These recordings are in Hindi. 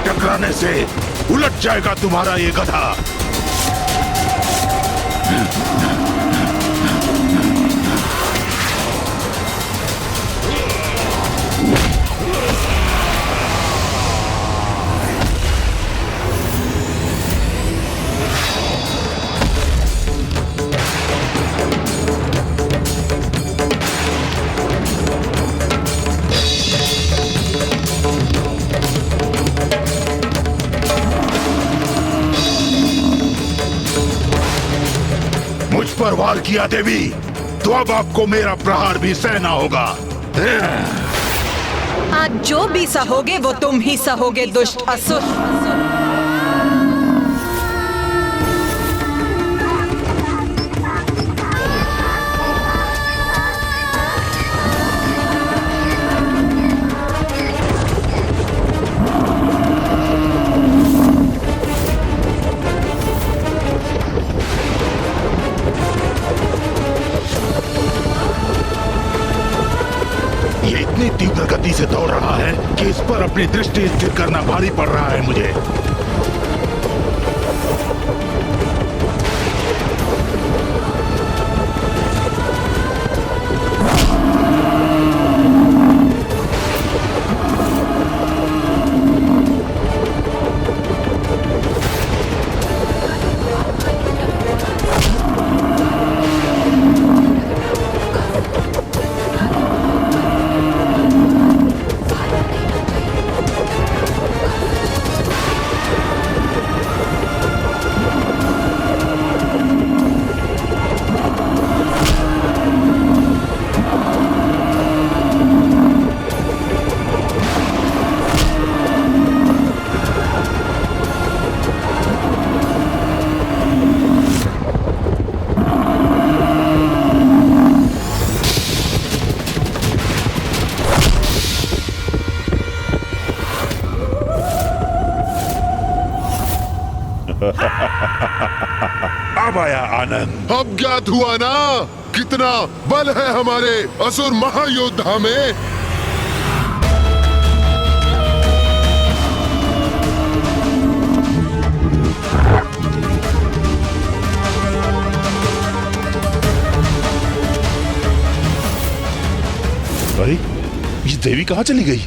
टकराने से उलट जाएगा तुम्हारा ये गधा। मुझ पर वार किया देवी, तो अब आपको मेरा प्रहार भी सहना होगा। आज जो भी सहोगे वो तुम ही सहोगे दुष्ट असुर। ये इतनी तीव्र गति से दौड़ रहा है कि इस पर अपनी दृष्टि स्थिर करना भारी पड़ रहा है मुझे। अब आया आनंद। अब ज्ञात हुआ ना कितना बल है हमारे असुर महायोद्धा में। अरे ये देवी कहाँ चली गई?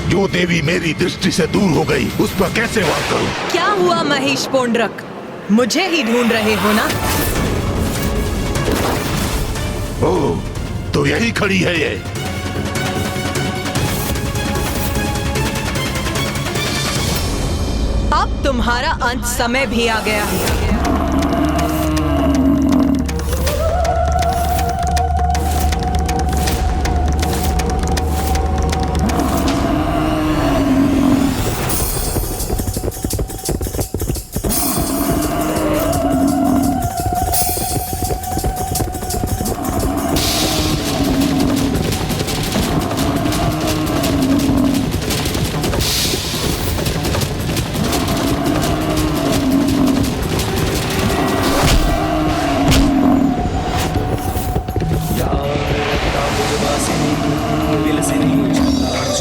जो देवी मेरी दृष्टि से दूर हो गई उस पर कैसे वार करूं? क्या हुआ महेश पोंड्रक, मुझे ही ढूंढ रहे हो ना? ओह, तो यही खड़ी है ये। अब तुम्हारा अंत समय भी आ गया है।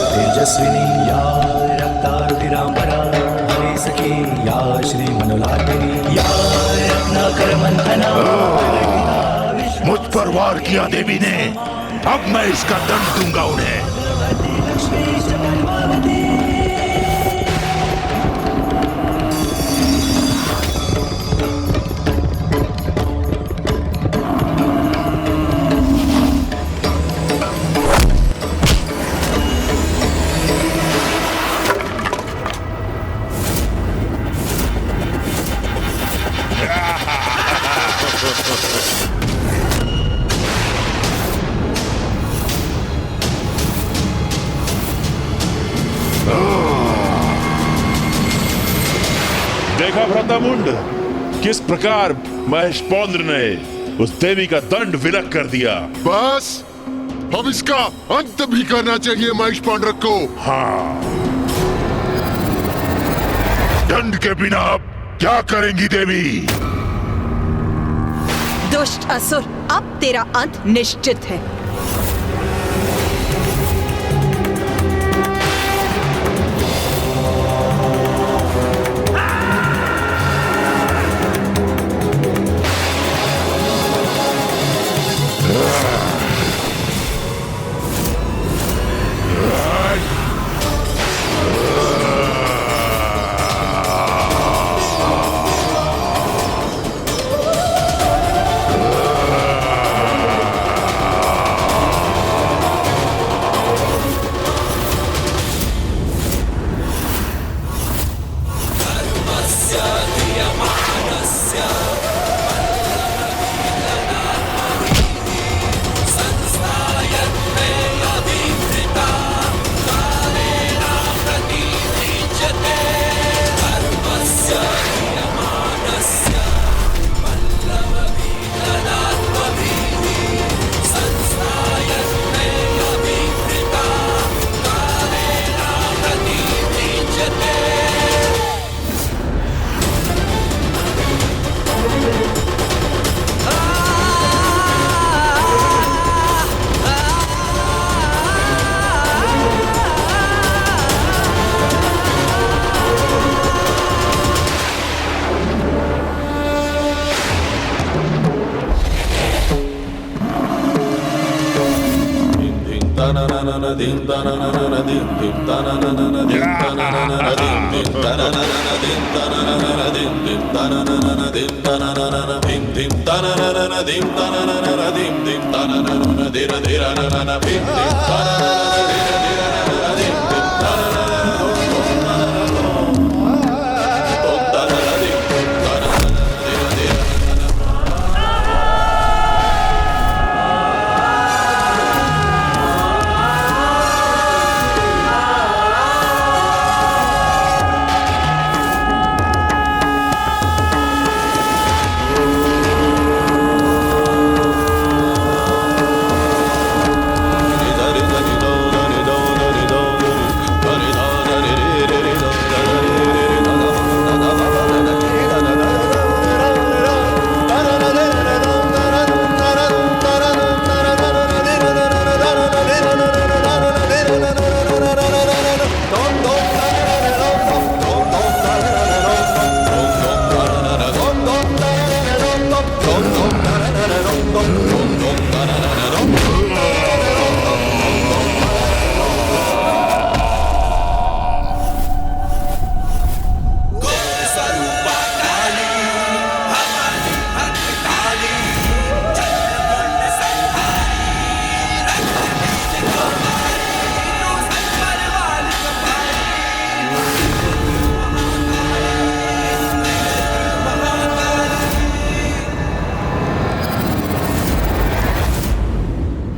तेजस्विनी या रक्तारुधिरांबरा हरे सखी या श्री मनोलालिनी या रत्नाकर मंथना। मुझ पर वार किया देवी ने, अब मैं इसका दंड दूंगा उन्हें। देखा भ्रातामुंड, किस प्रकार महेश पौंद्र ने उस देवी का दंड विलक कर दिया। बस अब इसका अंत भी करना चाहिए महेश पांड्रक को। हाँ, दंड के बिना अब क्या करेंगी देवी? दुष्ट असुर, अब तेरा अंत निश्चित है।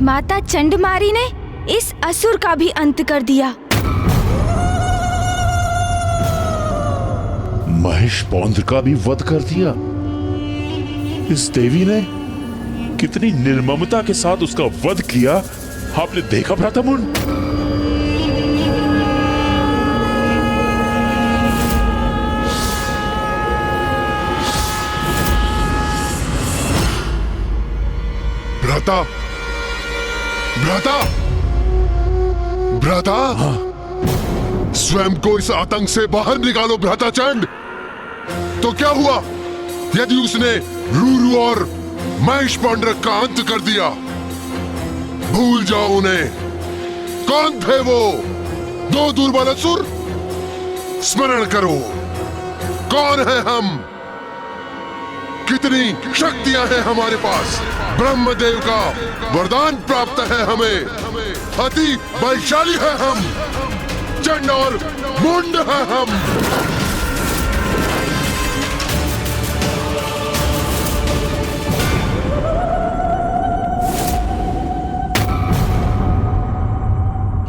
माता चंडमारी ने इस असुर का भी अंत कर दिया। महेश पौंद्र का भी वध कर दिया। इस देवी ने कितनी निर्ममता के साथ उसका वध किया, आपने देखा भ्रातामुन? भ्राता, भ्राता, भ्राता, स्वयं को इस आतंक से बाहर निकालो भ्राता चंड। तो क्या हुआ यदि उसने रूरू और महेश पौंड्रक का अंत कर दिया? भूल जाओ उन्हें। कौन थे वो दो दुर्बल असुर? स्मरण करो, कौन है हम, कितनी शक्तियां हैं हमारे पास। ब्रह्मदेव का वरदान प्राप्त है हमें, अति बलशाली है हम, चंड और मुंड है हम।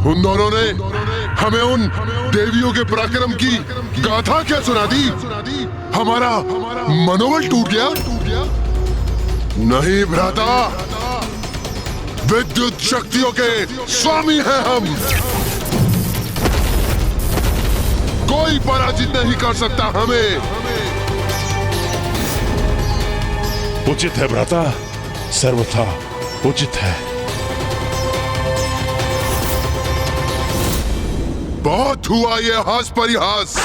उन दोनों ने हमें उन देवियों के पराक्रम की गाथा क्या सुना दी? हमारा मनोबल टूट गया? नहीं भ्राता, विद्युत शक्तियों के स्वामी हैं हम। कोई पराजित नहीं कर सकता हमें। उचित है भ्राता, सर्वथा उचित है। बहुत हुआ ये हास परिहास।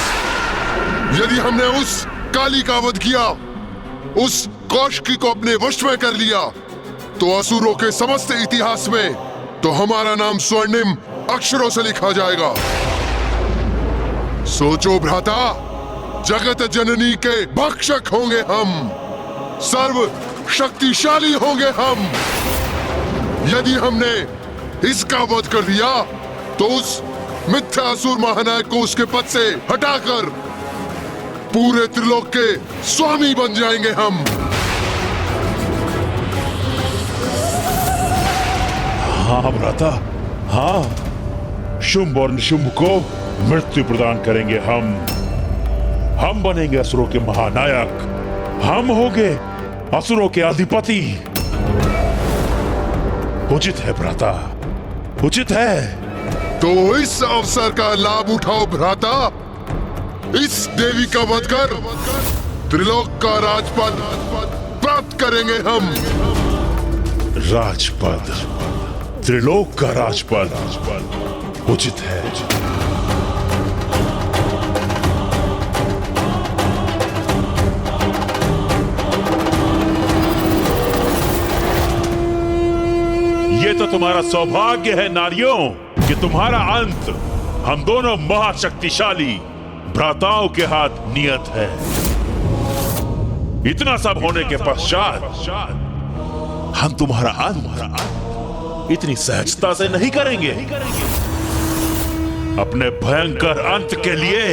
यदि हमने उस काली का वध किया, उस कौशिकी को अपने वश में कर लिया, तो असुरों के समस्त इतिहास में तो हमारा नाम स्वर्णिम अक्षरों से लिखा जाएगा। सोचो भ्राता, जगत जननी के भक्षक होंगे हम, सर्व शक्तिशाली होंगे हम। यदि हमने इसका वध कर दिया, तो उस मिथ्यासुर महानायक को उसके पद से हटाकर पूरे त्रिलोक के स्वामी बन जाएंगे हम। हाँ भ्राता, हाँ, शुंभ और निशुंभ को मृत्यु प्रदान करेंगे हम। हम बनेंगे असुरों के महानायक, हम होंगे असुरों के अधिपति। उचित है भ्राता, उचित है। तो इस अवसर का लाभ उठाओ भ्राता। इस देवी का वध कर त्रिलोक का राजपद प्राप्त करेंगे हम। राजपद, त्रिलोक का राजपद उचित है। ये तो तुम्हारा सौभाग्य है नारियों कि तुम्हारा अंत हम दोनों महाशक्तिशाली भ्राताओं के हाथ नियत है। इतना सब होने के पश्चात हम तुम्हारा अंत इतनी सहजता से नहीं करेंगे। अपने भयंकर अंत के लिए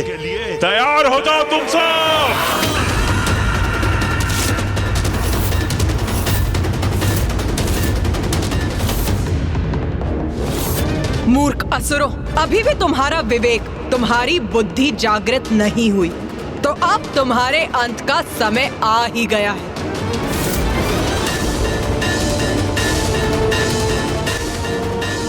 तैयार हो जाओ तुम सब। मूर्ख असुरों, अभी भी तुम्हारा विवेक, तुम्हारी बुद्धि जागृत नहीं हुई, तो अब तुम्हारे अंत का समय आ ही गया है।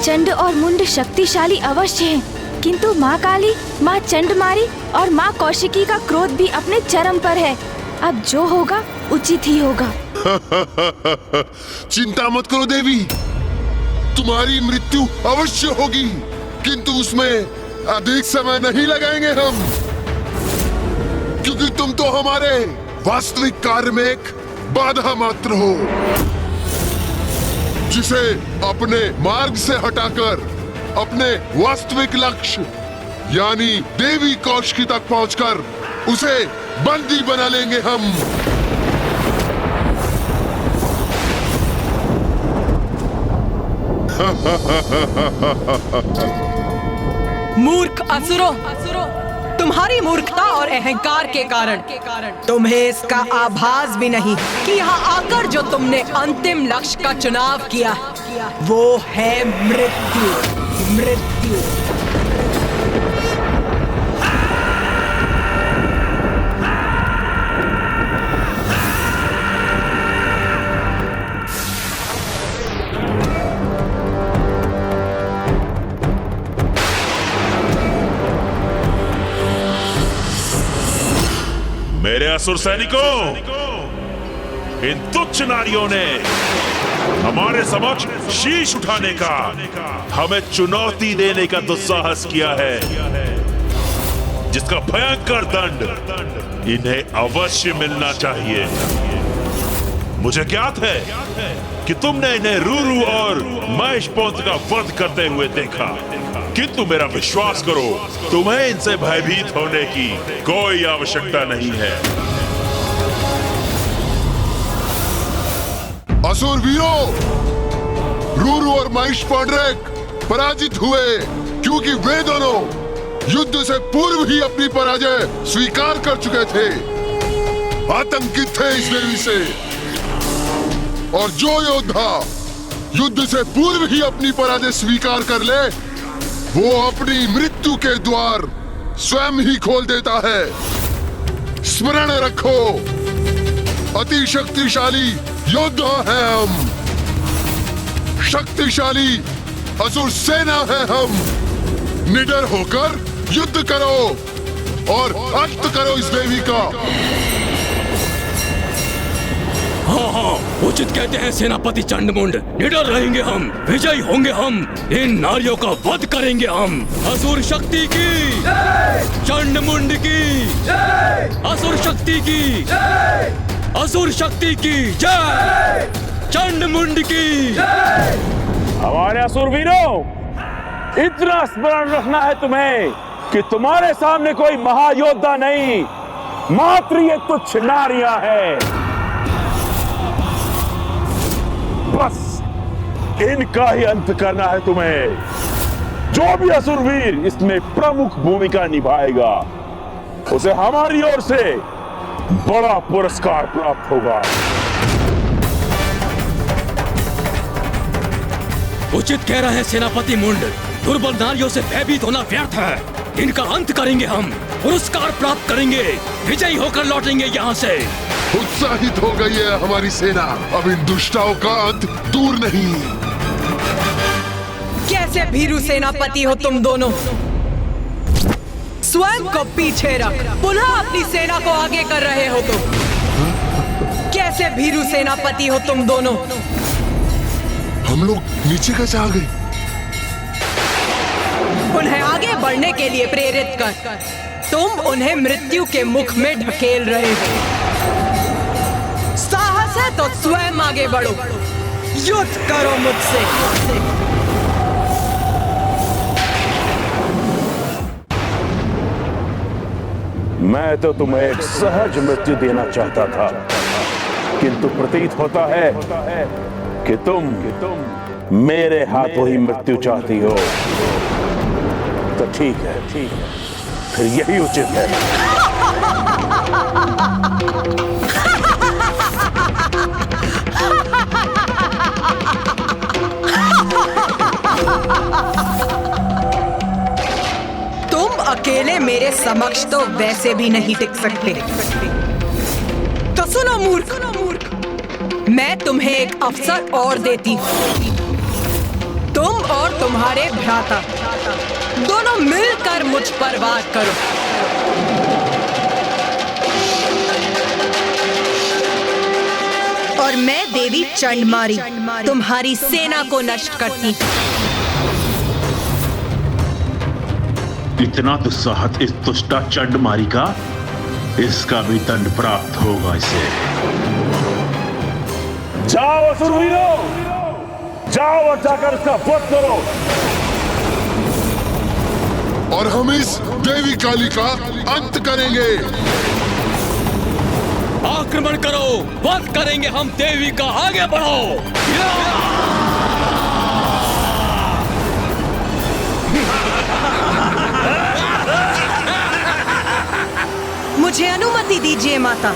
चंड और मुंड शक्तिशाली अवश्य हैं, किंतु माँ काली, माँ चंडमारी और माँ कौशिकी का क्रोध भी अपने चरम पर है। अब जो होगा उचित ही होगा। चिंता मत करो देवी, तुम्हारी मृत्यु अवश्य होगी, किंतु उसमें अधिक समय नहीं लगाएंगे हम, क्योंकि तुम तो हमारे वास्तविक कार्य में एक बाधा मात्र हो, जिसे अपने मार्ग से हटाकर अपने वास्तविक लक्ष्य यानी देवी कौशिकी तक पहुंचकर उसे बंदी बना लेंगे हम। मूर्ख असुरों, तुम्हारी मूर्खता और अहंकार के कारण तुम्हें इसका आभास भी नहीं कि यहाँ आकर जो तुमने अंतिम लक्ष्य का चुनाव किया वो है मृत्यु। मृत्यु मेरे असुर सैनिकों, इन तुच्छ नारियों ने हमारे समक्ष शीश उठाने का, हमें चुनौती देने का दुस्साहस किया है, जिसका भयंकर दंड इन्हें अवश्य मिलना चाहिए। मुझे ज्ञात है कि तुमने इन्हें रूरू और महेशपोंत का वध करते हुए देखा, किंतु मेरा विश्वास करो, तुम्हें इनसे भयभीत होने की कोई आवश्यकता नहीं है। असुर वीरों, रूरू और महेशपोंड्रेक पराजित हुए, क्योंकि वे दोनों युद्ध से पूर्व ही अपनी पराजय स्वीकार कर चुके थे, आतंकित थे इस देवी से। और जो योद्धा युद्ध से पूर्व ही अपनी पराजय स्वीकार कर ले, वो अपनी मृत्यु के द्वार स्वयं ही खोल देता है। स्मरण रखो, अति शक्तिशाली योद्धा है हम, शक्तिशाली असुर सेना है हम। निडर होकर युद्ध करो और अंत करो इस देवी का। हाँ हाँ, उचित कहते हैं सेनापति चंडमुंड। निडर रहेंगे हम, विजयी होंगे हम, इन नारियों का वध करेंगे हम। असुर शक्ति की, चंडमुंड की, असुर शक्ति की, असुर शक्ति की जय, चंडमुंड की। हमारे असुर वीरों, इतना स्मरण रखना है तुम्हें कि तुम्हारे सामने कोई महायोद्धा नहीं, मात्र ये तुच्छ नारियां हैं। बस इनका ही अंत करना है तुम्हें। जो भी असुरवीर इसमें प्रमुख भूमिका निभाएगा, उसे हमारी ओर से बड़ा पुरस्कार प्राप्त होगा। उचित कह रहे हैं सेनापति मुंड, दुर्बल नारियों से भयभीत होना व्यर्थ है। इनका अंत करेंगे हम, पुरस्कार प्राप्त करेंगे, विजयी होकर लौटेंगे यहाँ से। उत्साहित हो गई है हमारी सेना, अब इन दुष्टाओं का अंत दूर नहीं। कैसे भीरू सेनापति हो तुम दोनों, स्वयं को पीछे रख पुनः अपनी सेना को आगे कर रहे हो तो। कैसे भीरू सेनापति हो तुम दोनों। हम लोग नीचे कैसे आ गए? उन्हें आगे बढ़ने के लिए प्रेरित कर तुम उन्हें मृत्यु के मुख में ढकेल रहे हो। साहस है तो स्वयं आगे बढ़ो, युद्ध करो मुझसे। मैं तो तुम्हें एक सहज मृत्यु देना चाहता था, किंतु प्रतीत होता है कि तुम मेरे हाथों ही मृत्यु चाहती हो। तो ठीक है, फिर यही उचित है। तुम अकेले मेरे समक्ष तो वैसे भी नहीं टिक सकते। तो सुनो मूर्ख, मैं तुम्हें एक अवसर और देती हूँ। तुम और तुम्हारे भ्राता दोनों मिलकर मुझ पर वार करो। और मैं देवी चंडमारी तुम्हारी सेना को नष्ट करती हूँ। इतना दुस्साहस इस दुष्टा चंडमारी का, इसका भी दंड प्राप्त होगा इसे। जाओ असुरवीरों, जाओ और जाकर इसका वध करो। और हम इस देवी काली का अंत करेंगे। आक्रमण करो, वध करेंगे हम देवी का। आगे बढ़ो। मुझे अनुमति दीजिए माता।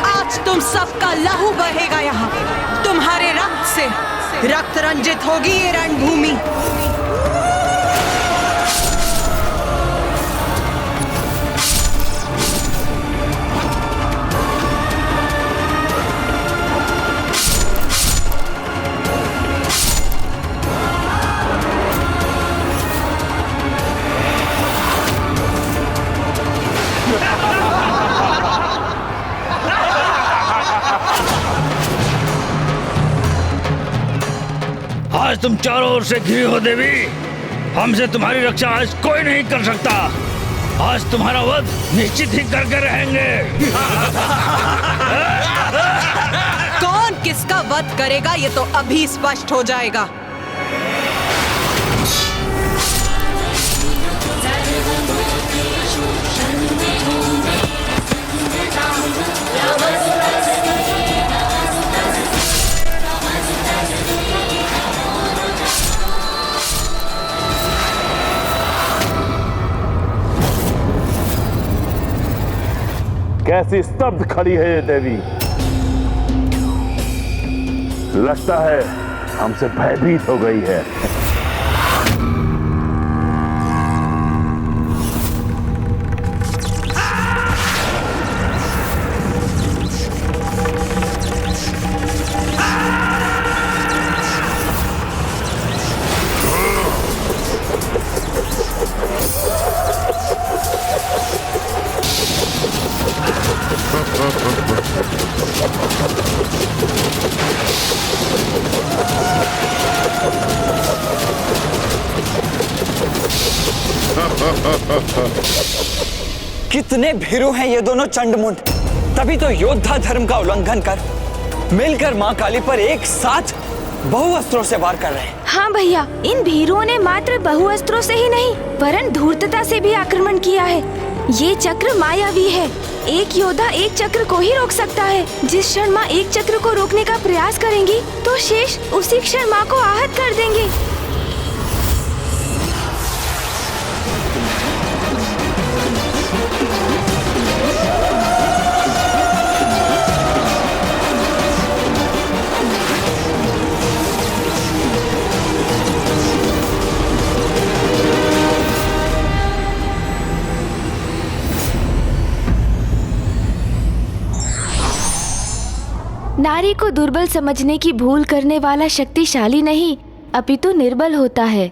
आज तुम सबका लहू बहेगा यहाँ। तुम्हारे रक्त से रक्त रंजित होगी ये रणभूमि। आज तुम चारों ओर से घिरी हो देवी। हमसे तुम्हारी रक्षा आज कोई नहीं कर सकता। आज तुम्हारा वध निश्चित ही करके रहेंगे। कौन किसका वध करेगा ये तो अभी स्पष्ट हो जाएगा। कैसी स्तब्ध खड़ी है ये देवी। लगता है हमसे भयभीत हो गई है। कितने भीरू हैं ये दोनों चंडमुंड। तभी तो योद्धा धर्म का उल्लंघन कर मिलकर मां काली पर एक साथ बहुअस्त्रों से वार कर रहे हैं। हाँ भैया, इन भीरुओं ने मात्र बहुअस्त्रों से ही नहीं वरन धूर्तता से भी आक्रमण किया है। ये चक्र मायावी है। एक योद्धा एक चक्र को ही रोक सकता है। जिस क्षण माँ एक चक्र को रोकने का प्रयास करेंगी तो शेष उसी क्षण माँ को आहत कर देंगे। नारी को दुर्बल समझने की भूल करने वाला शक्तिशाली नहीं अपितु निर्बल होता है।